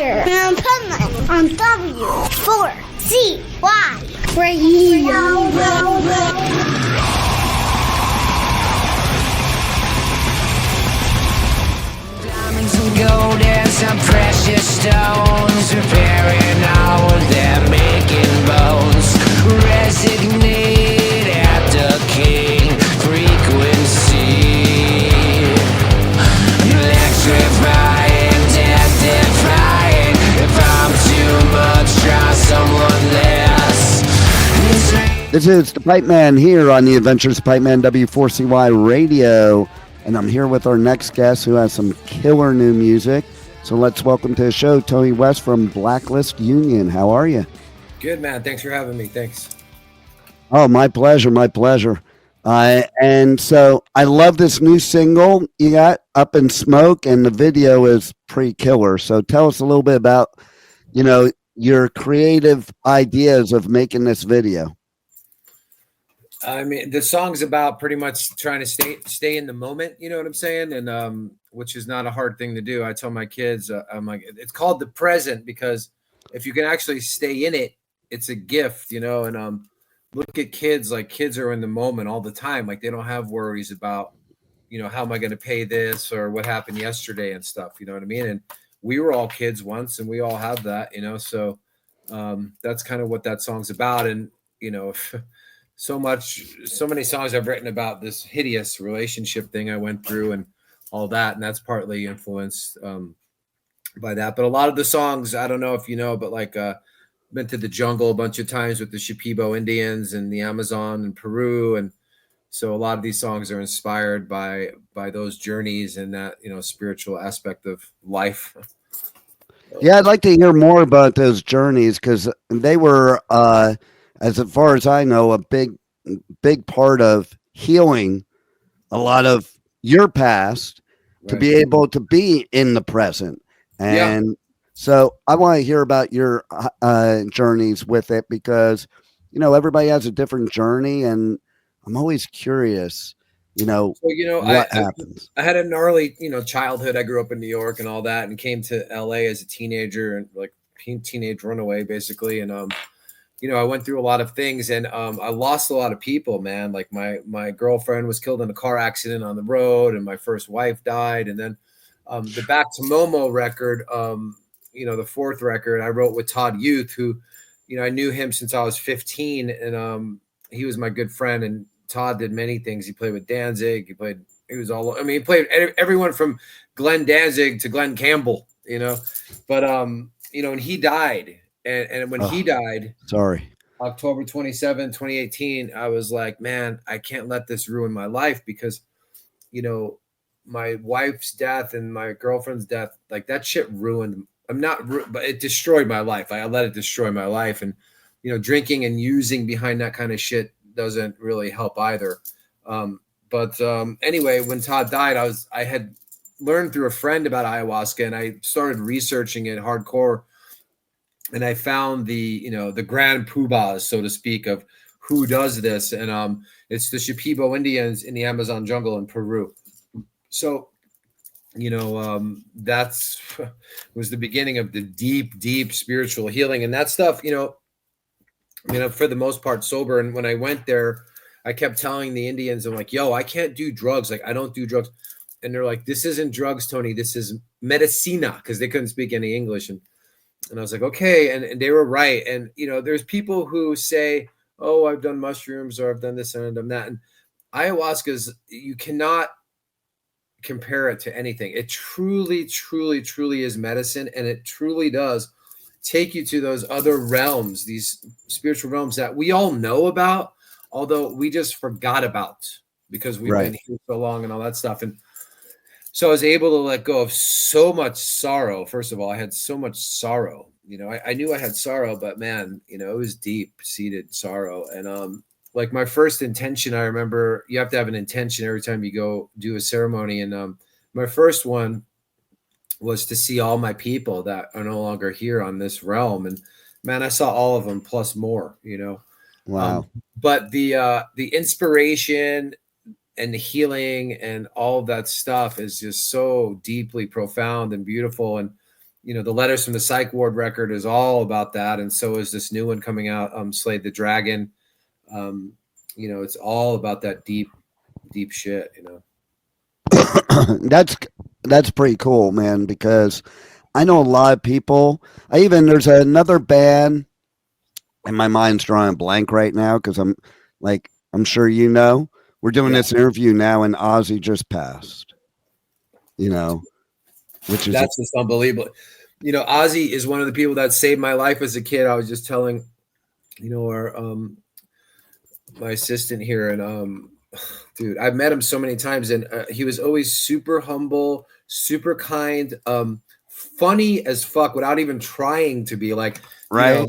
Adventure on Pipeman on W4CY Radio. Diamonds and gold and some precious stones, repairing all their making bones. Resignate at the king frequency. Electrifying, death-defying. If I'm too much, try someone less. This is the Pipeman here on the Adventures of Pipeman W4CY Radio. And I'm here with our next guest who has some killer new music. So let's welcome to the show Tony West from Blacklist Union. How are you? Good, man. Thanks for having me. Thanks. Oh, my pleasure. My pleasure. And so I love this new single you got, Up in Smoke, and the video is pretty killer. So tell us a little bit about, your creative ideas of making this video. I mean, the song's about pretty much trying to stay in the moment. You know what I'm saying? And which is not a hard thing to do. I tell my kids, I'm like, it's called the present because if you can actually stay in it, it's a gift, And look at kids. Like kids are in the moment all the time. Like they don't have worries about, how am I going to pay this or what happened yesterday and stuff. You know what I mean? And we were all kids once, and we all have that. So that's kind of what that song's about. And so many songs I've written about this hideous relationship thing I went through and all that. And that's partly influenced by that. But a lot of the songs, I don't know if you know, but like been to the jungle a bunch of times with the Shipibo Indians and the Amazon and Peru. And so a lot of these songs are inspired by those journeys and that, spiritual aspect of life. Yeah, I'd like to hear more about those journeys because they were, as far as I know, a big part of healing a lot of your past to be able to be in the present. And so I want to hear about your journeys with it because, everybody has a different journey and I'm always curious, what happens. I had a gnarly, childhood. I grew up in New York and all that and came to LA as a teenager and like teenage runaway basically. And, I went through a lot of things and I lost a lot of people, man. Like my girlfriend was killed in a car accident on the road and my first wife died. And then the Back to Momo record, the fourth record I wrote with Todd Youth, who, I knew him since I was 15 and he was my good friend. And Todd did many things. He played with Danzig. He played everyone from Glenn Danzig to Glenn Campbell, but, and he died. And when he died, October 27, 2018, I was like, man, I can't let this ruin my life because, my wife's death and my girlfriend's death, like that shit ruined. But it destroyed my life. I let it destroy my life. And, drinking and using behind that kind of shit doesn't really help either. But anyway, when Todd died, I had learned through a friend about ayahuasca and I started researching it hardcore. And I found the grand poobahs, so to speak, of who does this. And it's the Shipibo Indians in the Amazon jungle in Peru. So, that's was the beginning of the deep spiritual healing and that stuff, for the most part sober. And when I went there, I kept telling the Indians, I'm like, yo, I can't do drugs. Like, I don't do drugs. And they're like, this isn't drugs, Tony. This is medicina, because they couldn't speak any English. And I was like, okay. And they were right. And, there's people who say, oh, I've done mushrooms or I've done this and I've done that. And ayahuasca you cannot compare it to anything. It truly is medicine. And it truly does take you to those other realms, these spiritual realms that we all know about, although we just forgot about because we've been here so long and all that stuff. And so I was able to let go of so much sorrow. First of all, I had so much sorrow. I knew I had sorrow, but man, it was deep-seated sorrow. And like my first intention, I remember you have to have an intention every time you go do a ceremony. And my first one was to see all my people that are no longer here on this realm. And man, I saw all of them plus more, Wow. But the inspiration and the healing and all of that stuff is just so deeply profound and beautiful. And the Letters from the Psych Ward record is all about that, and so is this new one coming out, Slay the Dragon. It's all about that deep shit. That's pretty cool, man, because I know a lot of people. There's another band, and my mind's drawing a blank right now because I'm sure we're doing this interview now, and Ozzy just passed. Which is that's just unbelievable. Ozzy is one of the people that saved my life as a kid. I was just telling, our my assistant here, and dude, I've met him so many times, and he was always super humble, super kind, funny as fuck without even trying to be, like, right.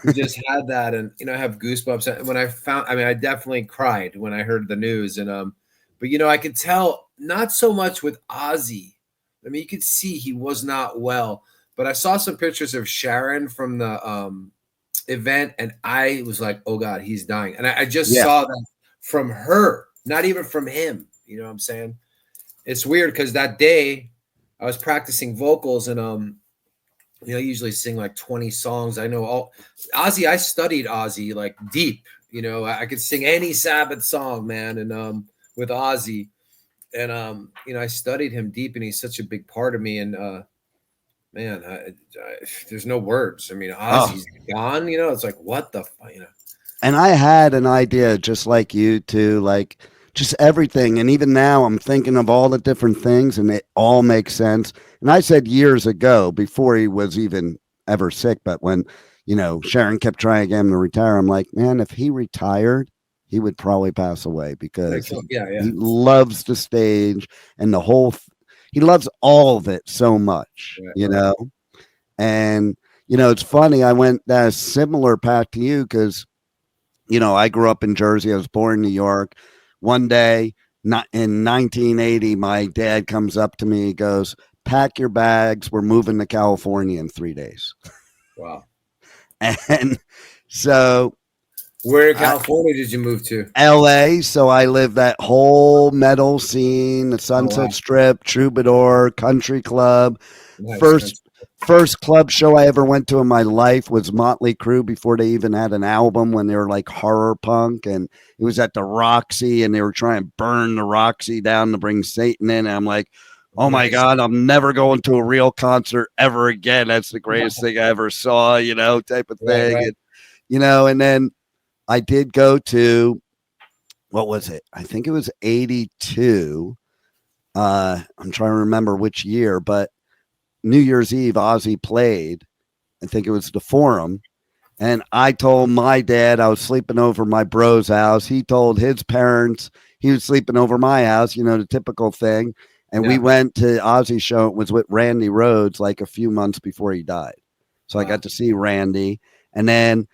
He just had that, and I have goosebumps when I definitely cried when I heard the news, and but I could tell not so much with Ozzy. I mean, you could see he was not well, but I saw some pictures of Sharon from the event, and I was like, oh God, he's dying. And I just saw that from her, not even from him. You know what I'm saying? It's weird because that day I was practicing vocals, and I usually sing like 20 songs. I know all Ozzy. I studied Ozzy like deep. I could sing any Sabbath song, man, and with Ozzy. And I studied him deep, and he's such a big part of me. And man, there's no words. I mean, Ozzy's gone. It's like, what the fuck, And I had an idea, just like you, to like just everything. And even now, I'm thinking of all the different things, and it all makes sense. And I said years ago, before he was even ever sick, but when Sharon kept trying to get him to retire, I'm like, man, if he retired, he would probably pass away because he loves the stage and he loves all of it so much, And, it's funny. I went that similar path to you because, I grew up in Jersey. I was born in New York. One day, not in 1980, my dad comes up to me. He goes, pack your bags. We're moving to California in 3 days. Wow. And so... Where in California did you move to? LA. So I lived that whole metal scene, the Sunset Strip, Troubadour, Country Club. Nice. First club show I ever went to in my life was Motley Crue before they even had an album, when they were like horror punk. And it was at the Roxy, and they were trying to burn the Roxy down to bring Satan in. And I'm like, oh my God, I'm never going to a real concert ever again. That's the greatest thing I ever saw, type of thing. Right. And then I did go to, what was it? I think it was 82. I'm trying to remember which year, but New Year's Eve, Ozzy played. I think it was the Forum. And I told my dad I was sleeping over my bro's house. He told his parents he was sleeping over my house, the typical thing. And we went to Ozzy's show. It was with Randy Rhoads like a few months before he died. So I got to see Randy. And then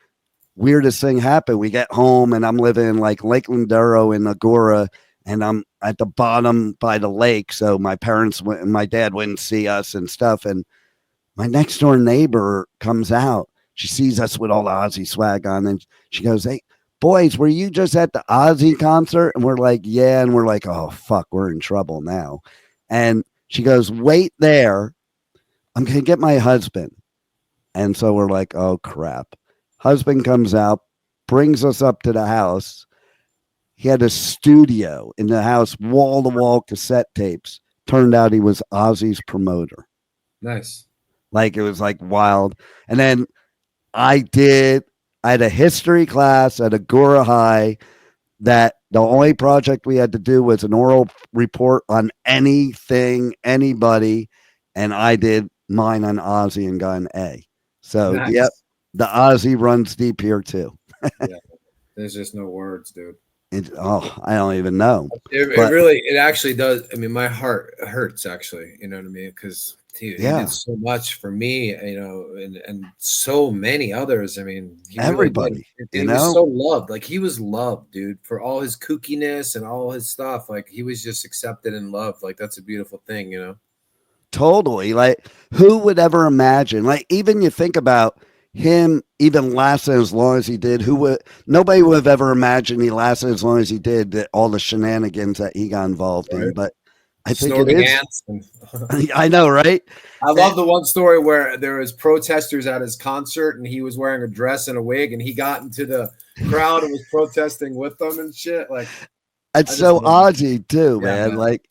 weirdest thing happened. We get home, and I'm living in like Lake Lindero in Agora, and I'm at the bottom by the lake. So my dad wouldn't see us and stuff. And my next door neighbor comes out. She sees us with all the Ozzy swag on, and she goes, hey, boys, were you just at the Ozzy concert? And we're like, yeah. And we're like, oh, fuck, we're in trouble now. And she goes, wait there. I'm going to get my husband. And so we're like, oh, crap. Husband comes out, brings us up to the house. He had a studio in the house, wall-to-wall cassette tapes. Turned out he was Ozzy's promoter. Nice. Like, it was like wild. And then I had a history class at Agora High that the only project we had to do was an oral report on anything, anybody. And I did mine on Ozzy and got an A. So, nice. Yep. The Ozzy runs deep here too. Yeah, there's just no words, dude. I don't even know. It actually does. I mean, my heart hurts, actually. You know what I mean? Because he did so much for me, and so many others. I mean, everybody. He was so loved. Like, he was loved, dude, for all his kookiness and all his stuff. Like, he was just accepted and loved. Like, that's a beautiful thing, Totally. Like, who would ever imagine? Like, even you think about him even lasted as long as he did. Nobody would have ever imagined he lasted as long as he did, all the shenanigans that he got involved in. But I think it snorting is. ants. And I know, right? I love the one story where there was protesters at his concert and he was wearing a dress and a wig and he got into the crowd and was protesting with them and shit. Like, It's so Ozzy too, Yeah, man. Like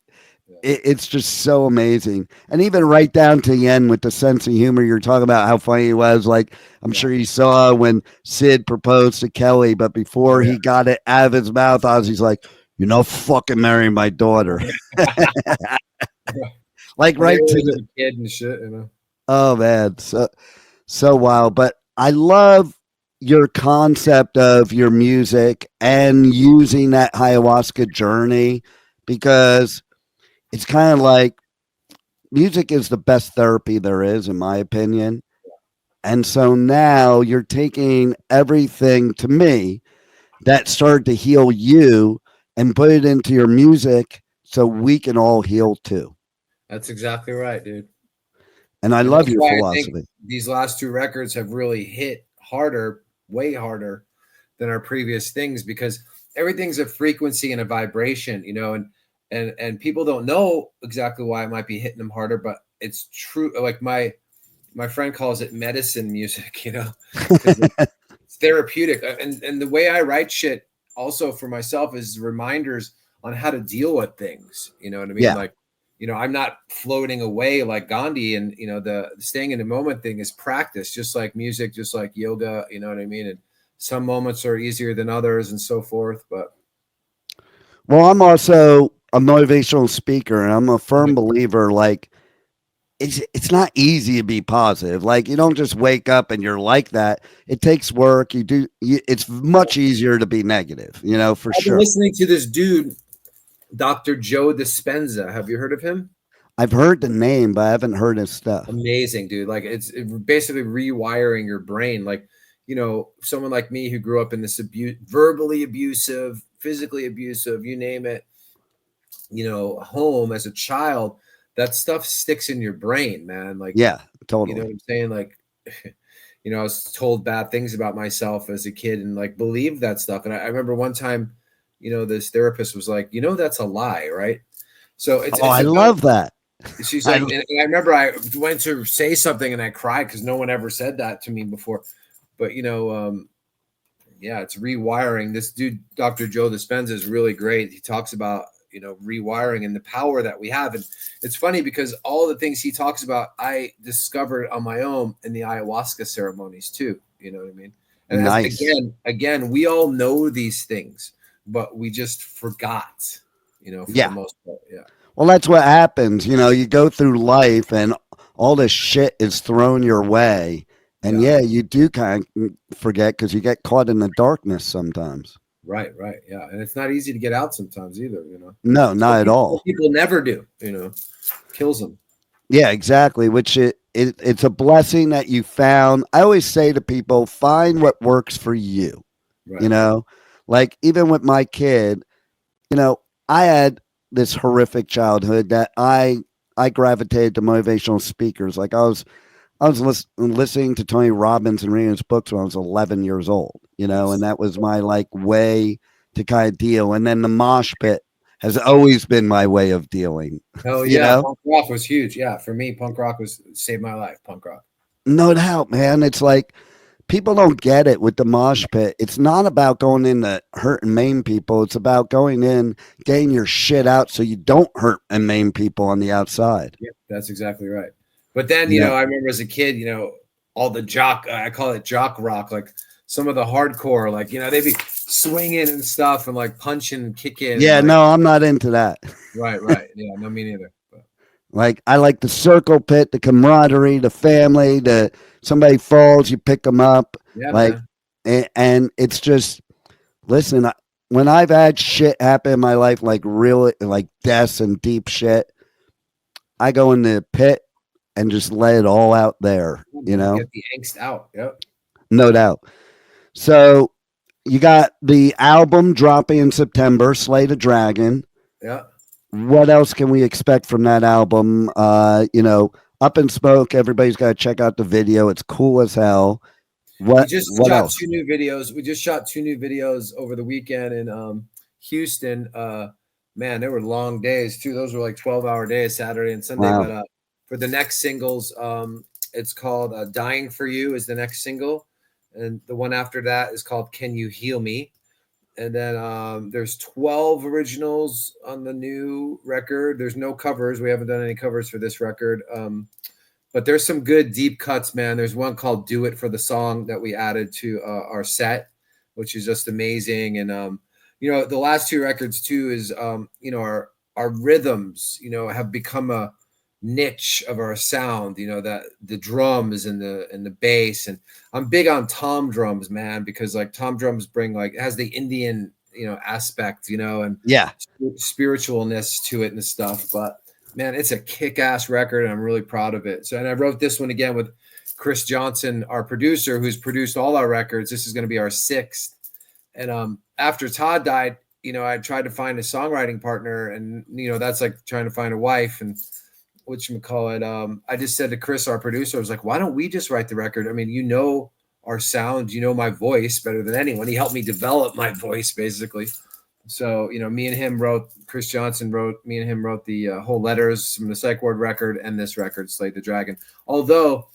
it's just so amazing. And even right down to the end with the sense of humor, you're talking about how funny he was. Like, I'm sure you saw when Sid proposed to Kelly, but before he got it out of his mouth, Ozzy's like, "You're not fucking marrying my daughter." Like right to the kid and shit, you know. Oh man, so wild. But I love your concept of your music and using that ayahuasca journey, because it's kind of like music is the best therapy there is, in my opinion. And so now you're taking everything, to me, that started to heal you and put it into your music so we can all heal too. That's exactly right, dude. And I love your philosophy. These last two records have really hit harder, way harder than our previous things, because everything's a frequency and a vibration, you know, and people don't know exactly why it might be hitting them harder, but it's true. Like my friend calls it medicine music, you know, it's therapeutic. And the way I write shit also for myself is reminders on how to deal with things. You know what I mean? Yeah. Like, you know, I'm not floating away like Gandhi, and, you know, the staying in the moment thing is practice, just like music, just like yoga, you know what I mean? And some moments are easier than others and so forth. But well, I'm also a motivational speaker, and I'm a firm believer, like, it's not easy to be positive. Like, you don't just wake up and you're like that. It takes work. It's much easier to be negative, you know, for I've sure. been listening to this dude, Dr. Joe Dispenza. Have you heard of him? I've heard the name, but I haven't heard his stuff. Amazing, dude. Like, it's basically rewiring your brain. Like, you know, someone like me who grew up in this verbally abusive, physically abusive, you name it, you know, home as a child, that stuff sticks in your brain, man. Like, yeah, totally. You know what I'm saying? Like, you know, I was told bad things about myself as a kid and like believed that stuff. And I remember one time, you know, this therapist was like, you know, that's a lie, right? So I love that. She's like, and I remember I went to say something and I cried because no one ever said that to me before. But, you know, yeah, it's rewiring. This dude, Dr. Joe Dispenza, is really great. He talks about, you know, rewiring and the power that we have. And it's funny because all the things he talks about, I discovered on my own in the ayahuasca ceremonies too. You know what I mean? And nice. Again, we all know these things, but we just forgot, you know, for the most part. Yeah. Well, that's what happens. You know, you go through life and all this shit is thrown your way. And you do kind of forget because you get caught in the darkness sometimes. Right. Yeah. And it's not easy to get out sometimes either, you know. No, not at all. People never do, you know, kills them. Yeah, exactly. Which it's a blessing that you found. I always say to people, find what works for you. Right. You know, like even with my kid, you know, I had this horrific childhood that I gravitated to motivational speakers. Like I was listening to Tony Robbins and reading his books when I was 11 years old, you know, and that was my like way to kind of deal. And then the mosh pit has always been my way of dealing. Oh yeah, punk rock was huge. Yeah, for me, punk rock saved my life. Punk rock. No doubt, man. It's like people don't get it with the mosh pit. It's not about going in to hurt and maim people. It's about going in, getting your shit out so you don't hurt and maim people on the outside. Yeah, that's exactly right. But then, you know, I remember as a kid, you know, all the I call it jock rock, like some of the hardcore, like, you know, they'd be swinging and stuff and like punching and kicking. Yeah, and, like, no, I'm not into that. Right. Yeah, no, me neither. But. Like, I like the circle pit, the camaraderie, the family, somebody falls, you pick them up. Yeah, like, and it's just, listen, when I've had shit happen in my life, like really, like deaths and deep shit, I go in the pit and just let it all out there, you know? Get the angst out. Yep. No doubt. So you got the album dropping in September, Slay the Dragon. Yeah. What else can we expect from that album? You know, Up in Smoke, everybody's got to check out the video. It's cool as hell. What shot else? 2 new videos. We just shot 2 new videos over the weekend in Houston. man, they were long days too. Those were like 12-hour days, Saturday and Sunday. Wow. But for the next singles, it's called Dying for You is the next single. And the one after that is called Can You Heal Me? And then there's 12 originals on the new record. There's no covers. We haven't done any covers for this record. But there's some good deep cuts, man. There's one called Do It for the Song that we added to our set, which is just amazing. And, the last two records too is, our rhythms, have become a niche of our sound, that the drums and the bass. And I'm big on tom drums, man, because like tom drums bring it has the Indian, aspect, and spiritualness to it and stuff. But man, it's a kick-ass record and I'm really proud of it. So, and I wrote this one again with Chris Johnson, our producer, who's produced all our records. This is going to be our 6th. And after Todd died, I tried to find a songwriting partner, and that's like trying to find a wife. And whatchamacallit, I just said to Chris, our producer, I was like, why don't we just write the record? I mean, our sound, my voice better than anyone. He helped me develop my voice, basically. So, Chris Johnson wrote the whole letters from the Psych Ward record and this record, Slay the Dragon. Although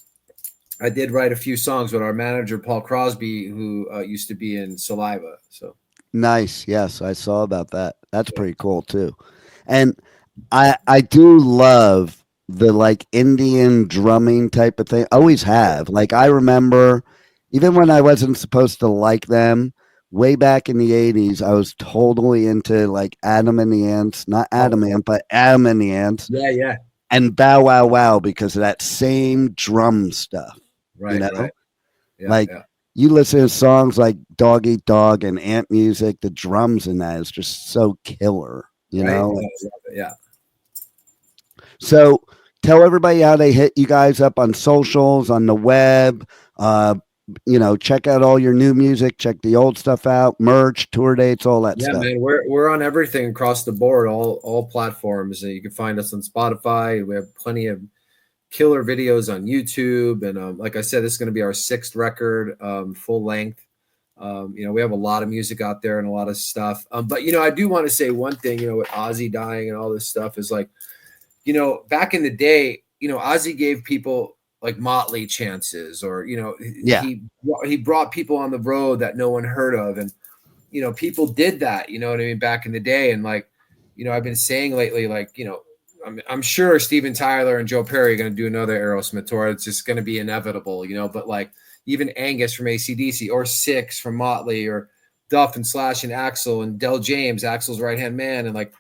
I did write a few songs with our manager, Paul Crosby, who used to be in Saliva. So Nice. Yes, I saw about that. That's pretty cool too. And I do love the like Indian drumming type of thing. Always have. Like I remember even when I wasn't supposed to like them way back in the 80s, I was totally into like Adam and the Ants, not Adam Ant, but Adam and the Ants. Yeah. And Bow Wow Wow because of that same drum stuff. Right. Right. Yeah, you listen to songs like Dog Eat Dog and Ant Music, the drums in that is just so killer, know? Yeah. So tell everybody how they hit you guys up on socials, on the web. Check out all your new music, check the old stuff out, merch, tour dates, all that stuff. Yeah, man, we're on everything across the board, all platforms. You can find us on Spotify. We have plenty of killer videos on YouTube, and like I said, this is going to be our 6th record, full length. We have a lot of music out there and a lot of stuff. But I do want to say one thing. With Ozzy dying and all this stuff is like, back in the day, Ozzy gave people like Motley chances, or he brought people on the road that no one heard of, and people did that, what I mean, back in the day. And like I've been saying lately, like I'm sure Steven Tyler and Joe Perry are going to do another Aerosmith tour. It's just going to be inevitable, but like even Angus from AC/DC, or Six from Motley, or Duff and Slash and Axl and Del James, Axl's right hand man, and like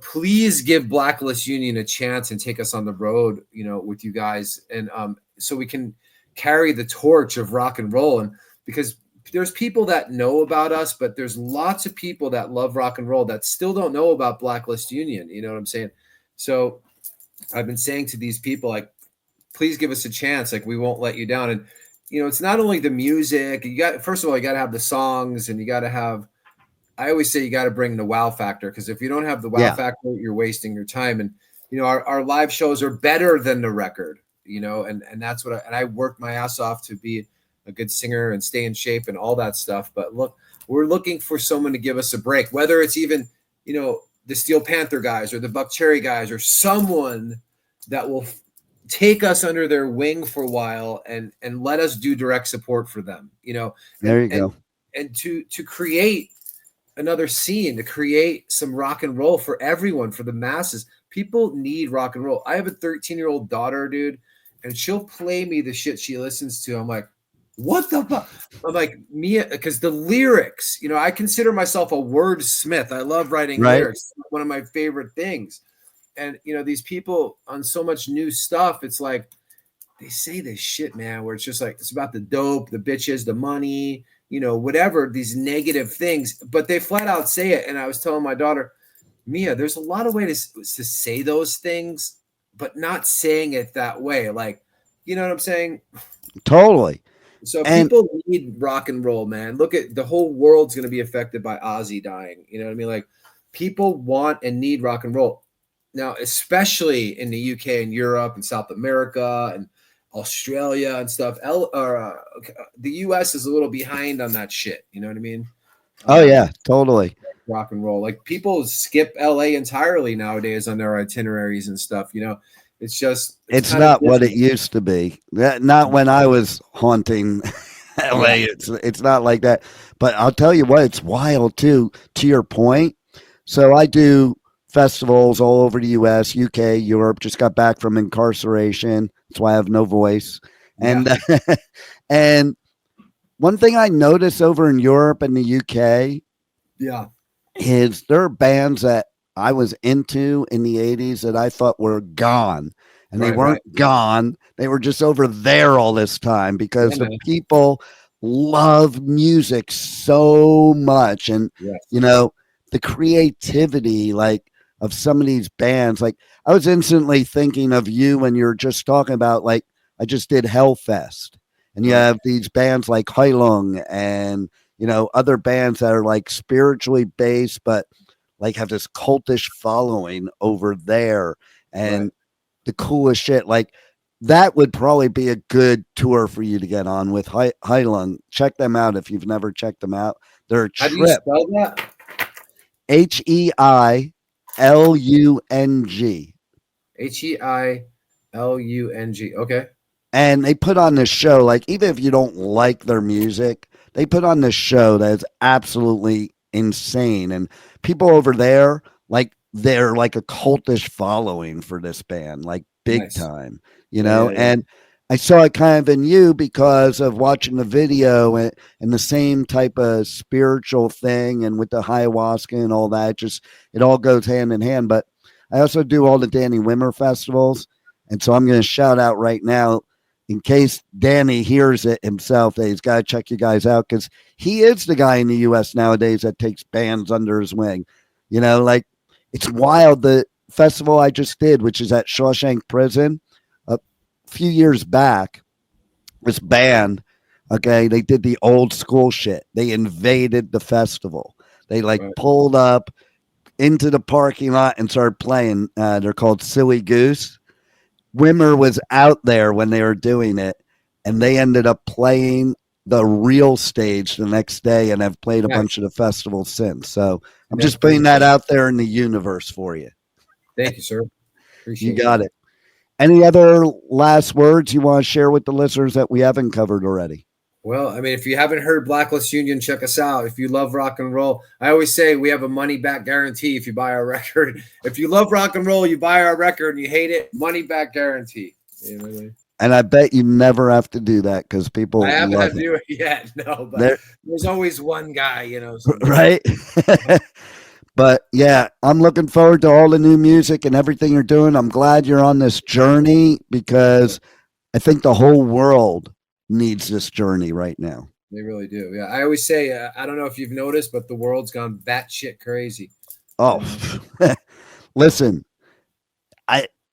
please give Blacklist Union a chance and take us on the road, with you guys. And so we can carry the torch of rock and roll. And because there's people that know about us, but there's lots of people that love rock and roll that still don't know about Blacklist Union. You know what I'm saying? So I've been saying to these people, like, please give us a chance. Like, we won't let you down. And, it's not only the music. First of all, you got to have the songs, and you got to have, I always say you got to bring the wow factor, because if you don't have the wow factor, you're wasting your time. And, our live shows are better than the record, and that's what I worked my ass off to be a good singer and stay in shape and all that stuff. But look, we're looking for someone to give us a break, whether it's even, the Steel Panther guys or the Buck Cherry guys, or someone that will take us under their wing for a while and let us do direct support for them, There you go. And to create another scene, to create some rock and roll for everyone, for the masses. People need rock and roll. I have a 13-year-old daughter, dude, and she'll play me the shit she listens to. I'm like, what the fuck? I'm like, Mia, because the lyrics, I consider myself a wordsmith. I love writing lyrics. It's one of my favorite things. And, these people on so much new stuff, it's like, they say this shit, man, where it's just like, it's about the dope, the bitches, the money, whatever, these negative things, but they flat out say it. And I was telling my daughter, Mia, there's a lot of ways to say those things, but not saying it that way. Like, you know what I'm saying? Totally. So people need rock and roll, man. Look at the whole world's going to be affected by Ozzy dying. You know what I mean? Like, people want and need rock and roll. Now, especially in the UK and Europe and South America and Australia and stuff. The US is a little behind on that shit. You know what I mean? Oh yeah, totally. rock and roll. Like people skip LA entirely nowadays on their itineraries and stuff. You know, it's just it's not what it used to be. Not when I was haunting LA. Yeah. It's not like that. But I'll tell you what, it's wild too. To your point, so I do festivals all over the U.S., UK, Europe. Just got back from incarceration. That's why I have no voice. And and one thing I noticed over in Europe and the UK, is there are bands that I was into in the 80s that I thought were gone. And they weren't gone. They were just over there all this time because the people love music so much. And, you know, the creativity, like, of some of these bands, like, I was instantly thinking of you when you're just talking about, like, I just did Hellfest. And you have these bands like Heilung and, you know, other bands that are like spiritually based, but like have this cultish following over there. And the coolest shit, like that would probably be a good tour for you to get on with Heilung. Check them out if you've never checked them out. They're a trip. How do you spell that? Heilung. Heilung. Okay. And they put on this show, like, even if you don't like their music, they put on this show that is absolutely insane. And people over there, like, they're like a cultish following for this band, like big time, you know? And I saw it kind of in you because of watching the video and the same type of spiritual thing and with the ayahuasca and all that. Just, it all goes hand in hand. But I also do all the Danny Wimmer festivals. And so I'm going to shout out right now, in case Danny hears it himself, that he's got to check you guys out because he is the guy in the U.S. nowadays that takes bands under his wing. You know, like, it's wild. The festival I just did, which is at Shawshank Prison, a few years back, this band, okay, they did the old school shit. They invaded the festival. They pulled up into the parking lot and started playing. They're called Silly Goose. Wimmer was out there when they were doing it, and they ended up playing the real stage the next day and have played a bunch of the festivals since. So I'm just putting that out there in the universe for you. Thank you, sir. Appreciate You got it. Any other last words you want to share with the listeners that we haven't covered already? Well, I mean, if you haven't heard Blacklist Union, check us out. If you love rock and roll, I always say we have a money back guarantee if you buy our record. If you love rock and roll, you buy our record and you hate it, money back guarantee. You know what I mean? And I bet you never have to do that because people I haven't had love to do it yet, no, but there's always one guy, you know. Right? But yeah, I'm looking forward to all the new music and everything you're doing. I'm glad you're on this journey because I think the whole world needs this journey right now. They really do. Yeah. I always say, I don't know if you've noticed, but the world's gone batshit crazy. Oh, listen,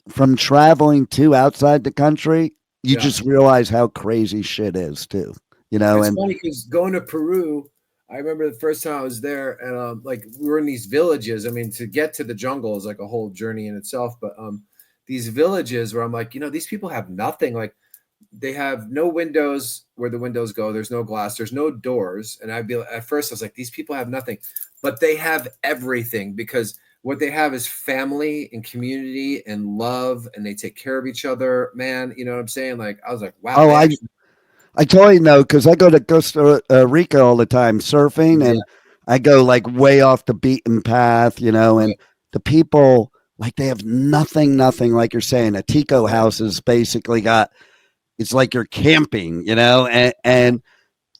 from traveling to outside the country, you just realize how crazy shit is too, you know. It's funny because going to Peru, I remember the first time I was there and like we were in these villages. I mean, to get to the jungle is like a whole journey in itself, but these villages where I'm like, you know, these people have nothing. Like, they have no windows where the windows go. There's no glass. There's no doors. And at first I was like, these people have nothing, but they have everything because what they have is family and community and love, and they take care of each other, man. You know what I'm saying? Like, I was like, wow. Oh, I totally know because I go to Costa Rica all the time surfing, and I go like way off the beaten path, you know, and the people, like, they have nothing, like you're saying. A Tico house is basically got, it's like you're camping, you know, and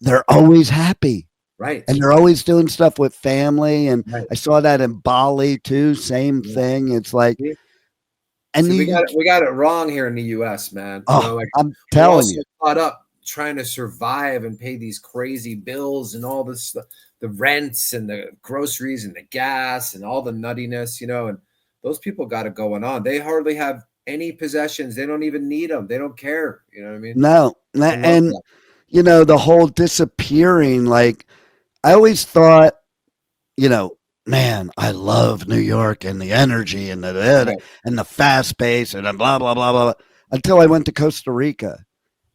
they're always happy. Right. And they're always doing stuff with family. And I saw that in Bali too. Same thing. It's like, and we got it wrong here in the US, man. Oh, you know, like, I'm telling you, caught up trying to survive and pay these crazy bills and all this stuff, the rents and the groceries and the gas and all the nuttiness, you know, and those people got it going on. They hardly have any possessions. They don't even need them. They don't care. You know what I mean? No. And, you know, the whole disappearing, like, I always thought, you know, man, I love New York and the energy and the fast pace and blah, blah, blah, blah, until I went to Costa Rica.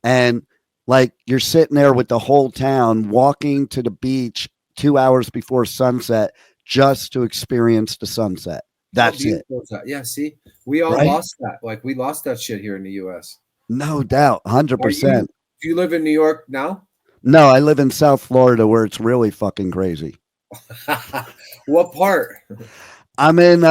And like, you're sitting there with the whole town walking to the beach 2 hours before sunset, just to experience the sunset. That's How it. beautiful is that? Yeah, see, we all Right? lost that. Like we lost that shit here in the U.S. No doubt, 100%. Do you live in New York now? No, I live in South Florida where it's really fucking crazy. What part? I'm in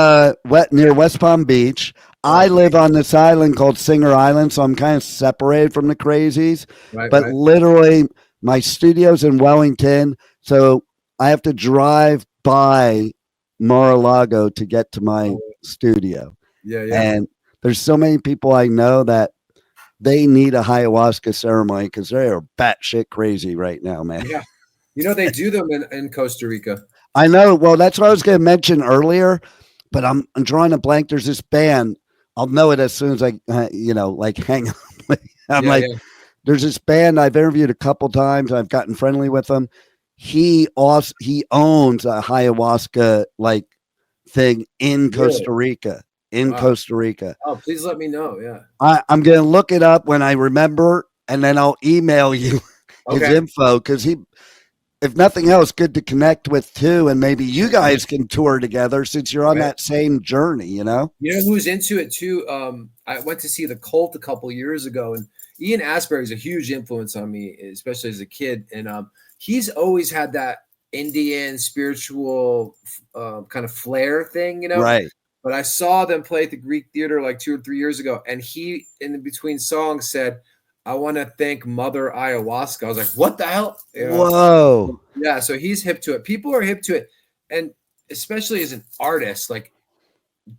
near West Palm Beach. I live on this island called Singer Island, so I'm kind of separated from the crazies. Right, But literally, my studio's in Wellington, so I have to drive by Mar-a-Lago to get to my studio. Yeah. And there's so many people I know that they need a ayahuasca ceremony because they are batshit crazy right now, man. Yeah. You know, they do them in Costa Rica. I know. Well, that's what I was going to mention earlier, but I'm drawing a blank. There's this band. I'll know it as soon as I, like hang up. There's this band I've interviewed a couple times. I've gotten friendly with them. He owns a ayahuasca like thing in Costa Rica. Costa Rica. Oh, please let me know. Yeah. I'm going to look it up when I remember, and then I'll email you his info because if nothing else, good to connect with too, and maybe you guys can tour together since you're on that same journey. You know who's into it too? I went to see the Cult a couple years ago, and Ian Astbury is a huge influence on me, especially as a kid, and he's always had that Indian spiritual kind of flair thing, right? But I saw them play at the Greek Theater like 2 or 3 years ago, and he, in between songs, said, "I want to thank Mother Ayahuasca." I was like, "What the hell?" Whoa! Yeah, so he's hip to it. People are hip to it, and especially as an artist, like,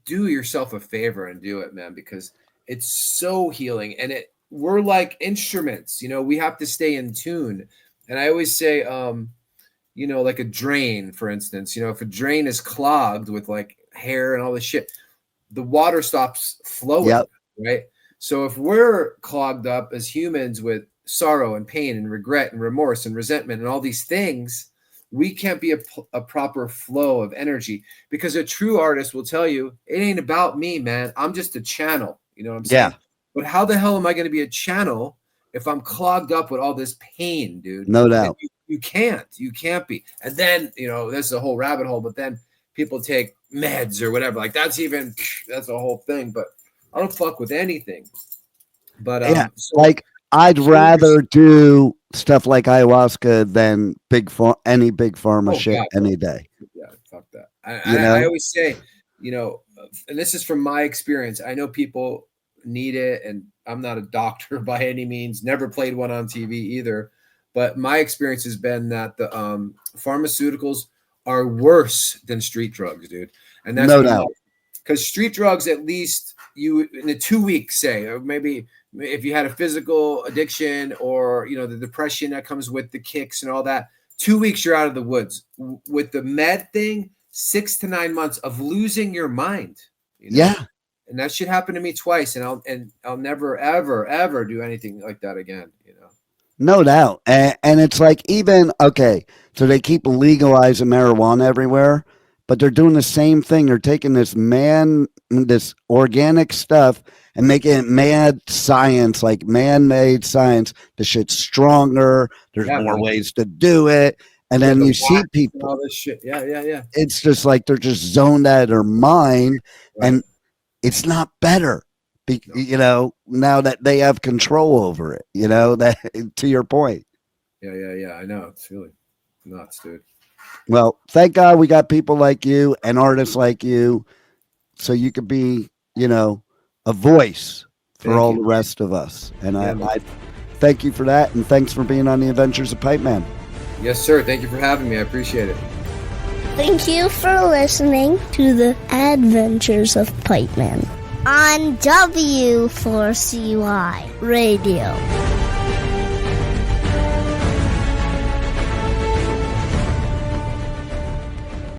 do yourself a favor and do it, man, because it's so healing, and we're like instruments. We have to stay in tune. And I always say, like a drain, for instance. If a drain is clogged with like hair and all this shit, the water stops flowing, right? So if we're clogged up as humans with sorrow and pain and regret and remorse and resentment and all these things, we can't be a proper flow of energy, because a true artist will tell you, it ain't about me, man. I'm just a channel. You know what I'm saying? Yeah. But how the hell am I going to be a channel if I'm clogged up with all this pain, dude? No doubt. You can't be. And then, that's a whole rabbit hole, but then people take meds or whatever. Like that's a whole thing, but I don't fuck with anything. But I'd rather do stuff like ayahuasca than any big pharma shit any day. Yeah, fuck that. I always say, and this is from my experience, I know people need it, and I'm not a doctor by any means, never played one on TV either, but my experience has been that the pharmaceuticals are worse than street drugs, dude. And that's no doubt, because street drugs, at least you in a 2 weeks, say, or maybe if you had a physical addiction or the depression that comes with the kicks and all that, 2 weeks you're out of the woods. With the med thing, 6 to 9 months of losing your mind. Yeah. And that shit happened to me twice, and I'll never ever ever do anything like that again. No doubt, and it's like so they keep legalizing marijuana everywhere, but they're doing the same thing. They're taking this organic stuff and making it mad science, like man-made science. The shit's stronger. There's more ways to do it. And then you see people. All this shit. Yeah. It's just like they're just zoned out of their mind. Right. And it's not better, now that they have control over it, that to your point. Yeah. I know. It's really nuts, dude. Well, thank God we got people like you and artists like you, so you could be, a voice for all the rest of us. And I thank you for that. And thanks for being on the Adventures of Pipeman. Yes, sir. Thank you for having me. I appreciate it. Thank you for listening to the Adventures of Pipeman on W4CY Radio.